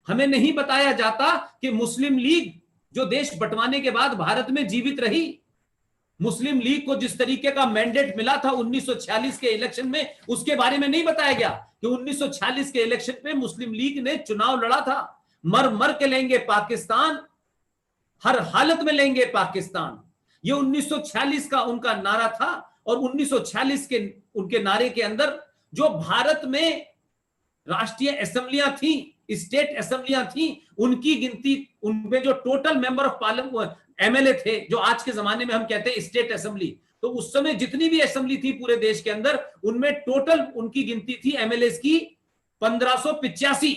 हमें नहीं बताया जाता कि मुस्लिम लीग जो देश बंटवाने के बाद भारत में जीवित रही, मुस्लिम लीग को जिस तरीके का मैंडेट मिला था 1946 के इलेक्शन में, उसके बारे में नहीं बताया गया कि 1946 के इलेक्शन में मुस्लिम लीग ने चुनाव लड़ा था, मर मर के लेंगे पाकिस्तान, हर हालत में लेंगे पाकिस्तान, ये 1946 का उनका नारा था। और 1946 के उनके नारे के अंदर जो भारत में राष्ट्रीय असेंबलियां थी, स्टेट असेंबलियां थी, उनकी गिनती, उनमें जो total member of parliament MLA थे, जो आज के जमाने में हम कहते हैं स्टेट असेंबली, तो उस समय जितनी भी असेंबली थी पूरे देश के अंदर, उनमें टोटल उनकी गिनती थी एमएलए की 1585,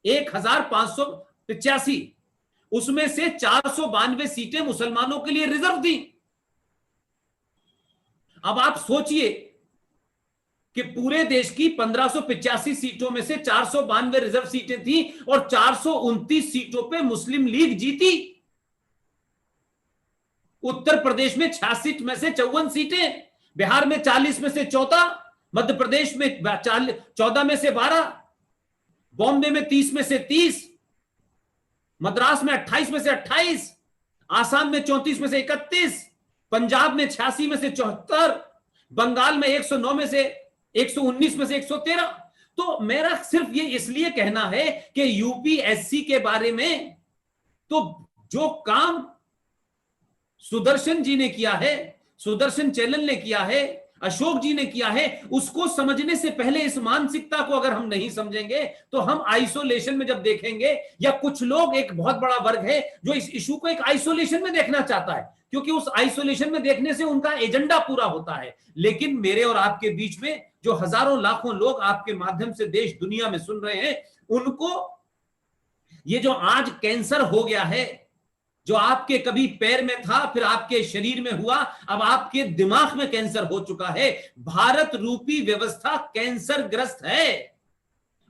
1585। उसमें से 492 सीटें मुसलमानों के लिए रिजर्व थी। अब आप सोचिए कि पूरे देश की 1585 सीटों में से 492 रिजर्व सीटें थी और 429 सीटों पे मुस्लिम लीग जीती। उत्तर प्रदेश में 66 में से 54 सीटें, बिहार में 40 में से 14, मध्य प्रदेश में 14 में से 12, बॉम्बे में 30 में से 30, मद्रास में 28 में से 28, आसाम में 34 में से 31, पंजाब में 86 में से 74, बंगाल में 109 में से 119 में से 113। तो मेरा सिर्फ ये इसलिए कहना है कि यूपीएससी के बारे में तो जो काम सुदर्शन जी ने किया है, सुदर्शन चैनल ने किया है, अशोक जी ने किया है, उसको समझने से पहले इस मानसिकता को अगर हम नहीं समझेंगे तो हम आइसोलेशन में जब देखेंगे, या कुछ लोग, एक बहुत बड़ा वर्ग है जो इस इशू को एक आइसोलेशन में देखना चाहता है, क्योंकि उस आइसोलेशन में देखने से उनका एजेंडा पूरा होता है। लेकिन मेरे और आपके बीच में जो हजारों लाखों लोग आपके माध्यम से देश दुनिया में सुन रहे हैं, उनको ये जो आज कैंसर हो गया है, जो आपके कभी पैर में था, फिर आपके शरीर में हुआ, अब आपके दिमाग में कैंसर हो चुका है। भारत रूपी व्यवस्था कैंसर ग्रस्त है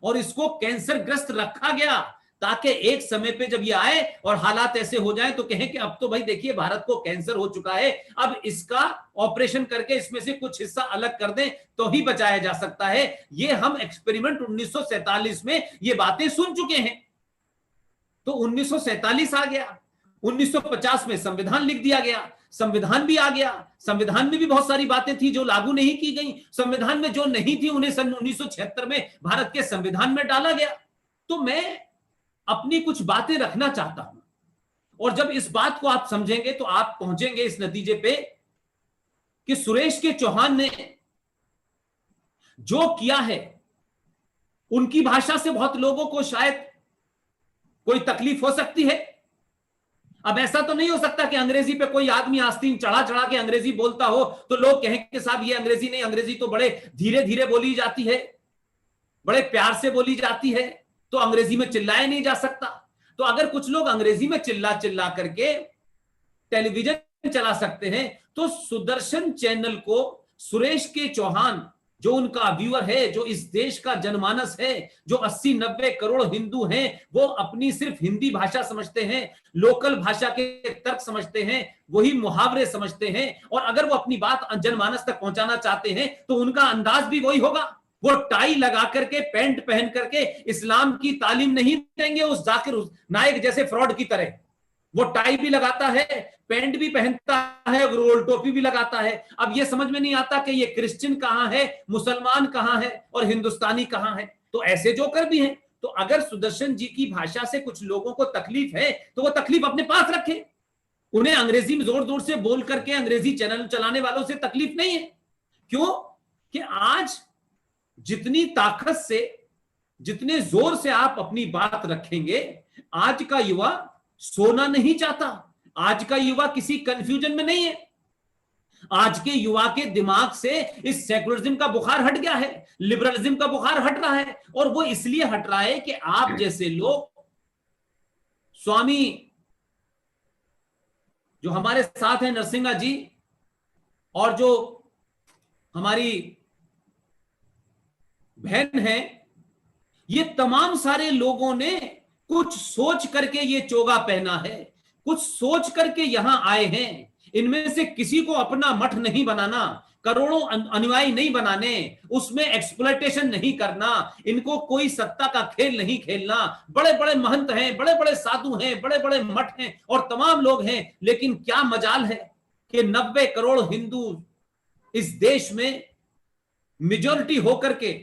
और इसको कैंसर ग्रस्त रखा गया ताकि एक समय पे जब ये आए और हालात ऐसे हो जाएं तो कहें कि अब तो भाई देखिए भारत को कैंसर हो चुका है, अब इसका ऑपरेशन करके इसमें से कुछ हिस्सा अलग कर दें तो ही बचाया जा सकता है। ये हम एक्सपेरिमेंट 1947 में ये बातें सुन चुके हैं। तो 1947 आ गया, 1950 में संविधान लिख दिया गया, संविधान भी आ गया, संविधान में भी बहुत सारी बातें थी जो लागू नहीं की गई, संविधान में जो नहीं थी उन्हें सन 1976 में भारत के संविधान में डाला गया। तो मैं अपनी कुछ बातें रखना चाहता हूं, और जब इस बात को आप समझेंगे तो आप पहुंचेंगे इस नतीजे पे कि सुरेश के चौहान ने जो किया है, उनकी भाषा से बहुत लोगों को शायद कोई तकलीफ हो सकती है। अब ऐसा तो नहीं हो सकता कि अंग्रेजी पे कोई आदमी आस्तीन चढ़ा चढ़ा के अंग्रेजी बोलता हो तो लोग कहें कि साहब ये अंग्रेजी नहीं, अंग्रेजी तो बड़े धीरे धीरे बोली जाती है, बड़े प्यार से बोली जाती है, तो अंग्रेजी में चिल्लाया नहीं जा सकता। तो अगर कुछ लोग अंग्रेजी में चिल्ला चिल्ला करके टेलीविजन चला सकते हैं, तो सुदर्शन चैनल को सुरेश के चौहान, जो उनका व्यूअर है, जो इस देश का जनमानस है, जो 80-90 करोड़ हिंदू हैं, वो अपनी सिर्फ हिंदी भाषा समझते हैं, लोकल भाषा के तर्क समझते हैं, वही मुहावरे समझते हैं, और अगर वो अपनी बात जनमानस तक पहुंचाना चाहते हैं तो उनका अंदाज भी वही होगा। वो टाई लगा करके, पैंट पहन करके इस्लाम की तालीम नहीं देंगे उस जाकिर नायक जैसे फ्रॉड की तरह। वो टाई भी लगाता है, पैंट भी पहनता है, रोल टोपी भी लगाता है। अब ये समझ में नहीं आता कि ये क्रिश्चियन कहां है, मुसलमान कहां है और हिंदुस्तानी कहां है। तो ऐसे जोकर भी हैं। तो अगर सुदर्शन जी की भाषा से कुछ लोगों को तकलीफ है तो वो तकलीफ अपने पास रखे, उन्हें अंग्रेजी में जोर जोर से बोल करके अंग्रेजी चैनल चलाने वालों से तकलीफ नहीं है। क्यों? कि आज जितनी ताकत से, जितने जोर से आप अपनी बात रखेंगे, आज का युवा सोना नहीं चाहता, आज का युवा किसी कंफ्यूजन में नहीं है। आज के युवा के दिमाग से इस सेकुलरिज्म का बुखार हट गया है, लिबरलिज्म का बुखार हट रहा है, और वो इसलिए हट रहा है कि आप जैसे लोग, स्वामी जो हमारे साथ हैं नरसिंहा जी, और जो हमारी बहन है, ये तमाम सारे लोगों ने कुछ सोच करके ये चोगा पहना है कुछ सोच करके यहां आए हैं। इनमें से किसी को अपना मठ नहीं बनाना, करोड़ों अनुयायी नहीं बनाने, उसमें एक्सप्लॉयटेशन नहीं करना, इनको कोई सत्ता का खेल नहीं खेलना। बड़े बड़े महंत हैं, बड़े बड़े साधु हैं, बड़े बड़े मठ हैं और तमाम लोग हैं, लेकिन क्या मजाल है कि 90 करोड़ हिंदू इस देश में मेजॉरिटी होकर के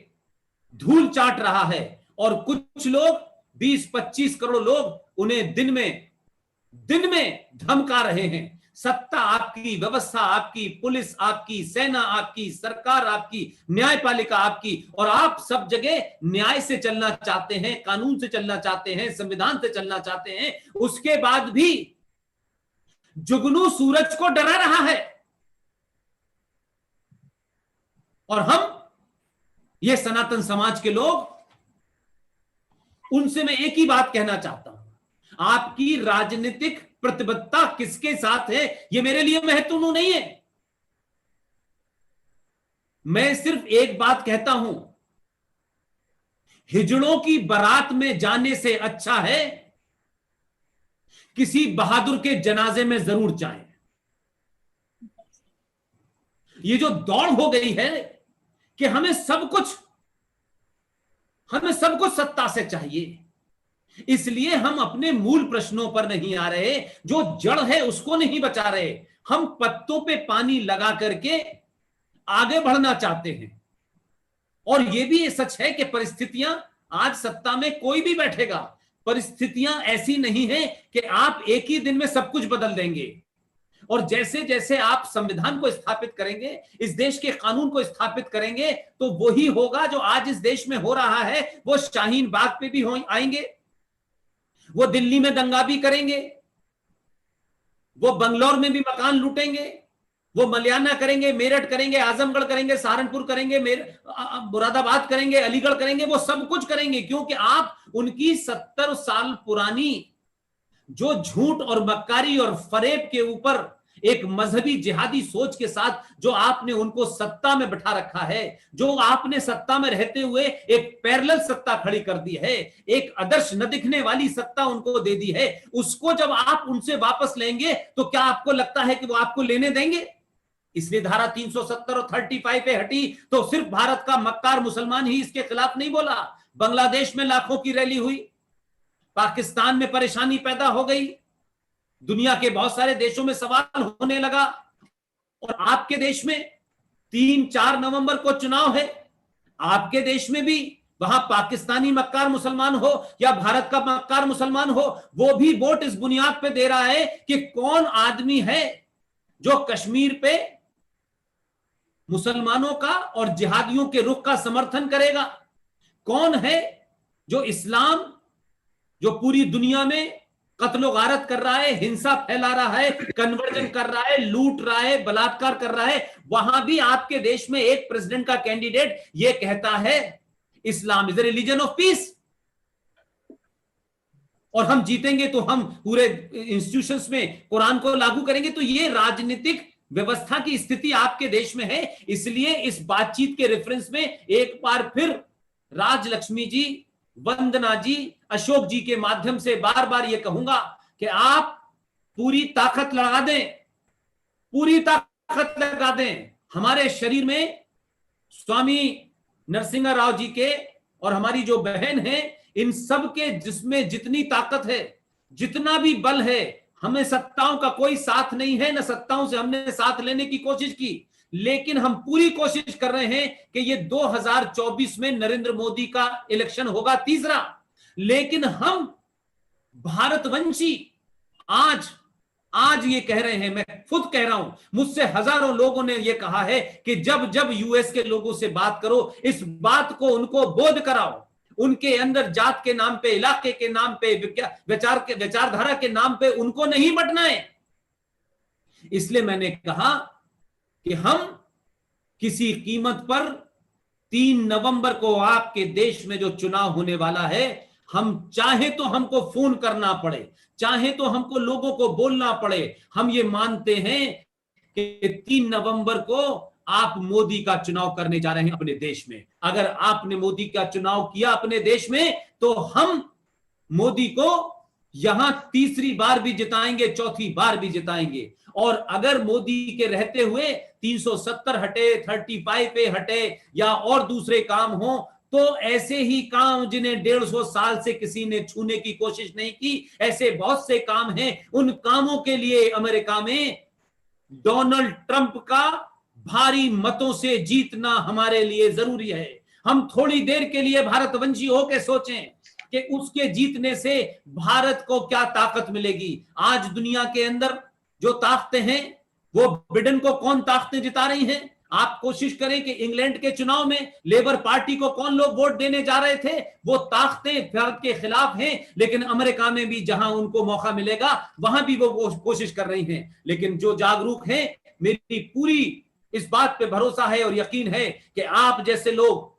धूल चाट रहा है और कुछ लोग 20-25 करोड़ लोग उन्हें दिन में धमका रहे हैं। सत्ता आपकी, व्यवस्था आपकी, पुलिस आपकी, सेना आपकी, सरकार आपकी, न्यायपालिका आपकी, और आप सब जगह न्याय से चलना चाहते हैं, कानून से चलना चाहते हैं, संविधान से चलना चाहते हैं। उसके बाद भी जुगनू सूरज को डरा रहा है। और हम ये सनातन समाज के लोग, उनसे मैं एक ही बात कहना चाहता हूं, आपकी राजनीतिक प्रतिबद्धता किसके साथ है ये मेरे लिए महत्वपूर्ण नहीं है। मैं सिर्फ एक बात कहता हूं, हिजड़ों की बारात में जाने से अच्छा है किसी बहादुर के जनाजे में जरूर जाएं। ये जो दौड़ हो गई है कि हमें सब कुछ सत्ता से चाहिए, इसलिए हम अपने मूल प्रश्नों पर नहीं आ रहे, जो जड़ है उसको नहीं बचा रहे। हम पत्तों पे पानी लगा करके आगे बढ़ना चाहते हैं। और यह भी सच है कि परिस्थितियां, आज सत्ता में कोई भी बैठेगा, परिस्थितियां ऐसी नहीं है कि आप एक ही दिन में सब कुछ बदल देंगे। और जैसे जैसे आप संविधान को स्थापित करेंगे, इस देश के कानून को स्थापित करेंगे, तो वही होगा जो आज इस देश में हो रहा है। वो शाहीन बाग पे भी आएंगे, वो दिल्ली में दंगा भी करेंगे, वो बंगलौर में भी मकान लूटेंगे, वो मलियाना करेंगे, मेरठ करेंगे, आजमगढ़ करेंगे, सहारनपुर करेंगे, मुरादाबाद करेंगे, अलीगढ़ करेंगे, वो सब कुछ करेंगे। क्योंकि आप उनकी 70 साल पुरानी जो झूठ और मक्कारी और फरेब के ऊपर एक मजहबी जिहादी सोच के साथ जो आपने उनको सत्ता में बैठा रखा है, जो आपने सत्ता में रहते हुए एक पैरेलल सत्ता खड़ी कर दी है, एक आदर्श न दिखने वाली सत्ता उनको दे दी है, उसको जब आप उनसे वापस लेंगे तो क्या आपको लगता है कि वो आपको लेने देंगे? इसलिए धारा 370 और 35 पे हटी तो सिर्फ भारत का मक्कार मुसलमान ही इसके खिलाफ नहीं बोला। बांग्लादेश में लाखों की रैली हुई, पाकिस्तान में परेशानी पैदा हो गई, दुनिया के बहुत सारे देशों में सवाल होने लगा। और आपके देश में 3-4 नवंबर को चुनाव है, आपके देश में भी वहां पाकिस्तानी मक्कार मुसलमान हो या भारत का मक्कार मुसलमान हो, वो भी वोट इस बुनियाद पे दे रहा है कि कौन आदमी है जो कश्मीर पे मुसलमानों का और जिहादियों के रुख का समर्थन करेगा, कौन है जो इस्लाम, जो पूरी दुनिया में कत्लो गारत कर रहा है, हिंसा फैला रहा है, कन्वर्जन कर रहा है, लूट रहा है, बलात्कार कर रहा है। वहां भी आपके देश में एक प्रेसिडेंट का कैंडिडेट ये कहता है Islam is the religion of peace, और हम जीतेंगे तो हम पूरे इंस्टीट्यूशंस में कुरान को लागू करेंगे। तो ये राजनीतिक व्यवस्था की स्थिति आपके देश में है। इसलिए इस बातचीत के रेफरेंस में एक बार फिर राजलक्ष्मी जी, वंदना जी, अशोक जी के माध्यम से बार बार यह कहूंगा कि आप पूरी ताकत लगा दें, पूरी ताकत लगा दें। हमारे शरीर में स्वामी नरसिंह राव जी के और हमारी जो बहन है, इन सब के जिसमें जितनी ताकत है, जितना भी बल है, हमें सत्ताओं का कोई साथ नहीं है, न सत्ताओं से हमने साथ लेने की कोशिश की, लेकिन हम पूरी कोशिश कर रहे हैं कि ये 2024 में नरेंद्र मोदी का इलेक्शन होगा, तीसरा। लेकिन हम भारतवंशी आज ये कह रहे हैं, मैं खुद कह रहा हूं, मुझसे हजारों लोगों ने ये कहा है कि जब जब यूएस के लोगों से बात करो, इस बात को उनको बोध कराओ, उनके अंदर जात के नाम पे, इलाके के नाम पे, विचारधारा के नाम पे उनको नहीं बंटना है। इसलिए मैंने कहा कि हम किसी कीमत पर 3 नवंबर को आपके देश में जो चुनाव होने वाला है, हम चाहे तो हमको फोन करना पड़े, चाहे तो हमको लोगों को बोलना पड़े, हम ये मानते हैं कि 3 नवंबर को आप मोदी का चुनाव करने जा रहे हैं अपने देश में। अगर आपने मोदी का चुनाव किया अपने देश में, तो हम मोदी को यहां तीसरी बार भी जिताएंगे, चौथी बार भी जिताएंगे। और अगर मोदी के रहते हुए 370 हटे, 35 हटे या और दूसरे काम हो, तो ऐसे ही काम जिन्हें 150 साल से किसी ने छूने की कोशिश नहीं की, ऐसे बहुत से काम हैं। उन कामों के लिए अमेरिका में डोनाल्ड ट्रंप का भारी मतों से जीतना हमारे लिए जरूरी है। हम थोड़ी देर के लिए भारतवंशी होकर सोचें कि उसके जीतने से भारत को क्या ताकत मिलेगी। आज दुनिया के अंदर जो ताकतें हैं, वो बिडेन को कौन ताकतें जिता रही हैं? आप कोशिश करें कि इंग्लैंड के चुनाव में लेबर पार्टी को कौन लोग वोट देने जा रहे थे, वो ताकतें भारत के खिलाफ हैं। लेकिन अमेरिका में भी जहां उनको मौका मिलेगा, वहां भी वो कोशिश कर रही हैं। लेकिन जो जागरूक हैं, मेरी पूरी इस बात पे भरोसा है और यकीन है कि आप जैसे लोग,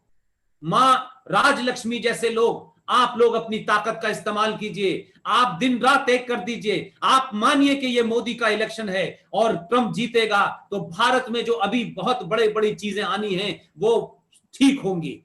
मां राजलक्ष्मी जैसे लोग, आप लोग अपनी ताकत का इस्तेमाल कीजिए। आप दिन रात एक कर दीजिए। आप मानिए कि ये मोदी का इलेक्शन है और ट्रंप जीतेगा, तो भारत में जो अभी बहुत बड़ी चीजें आनी हैं वो ठीक होंगी।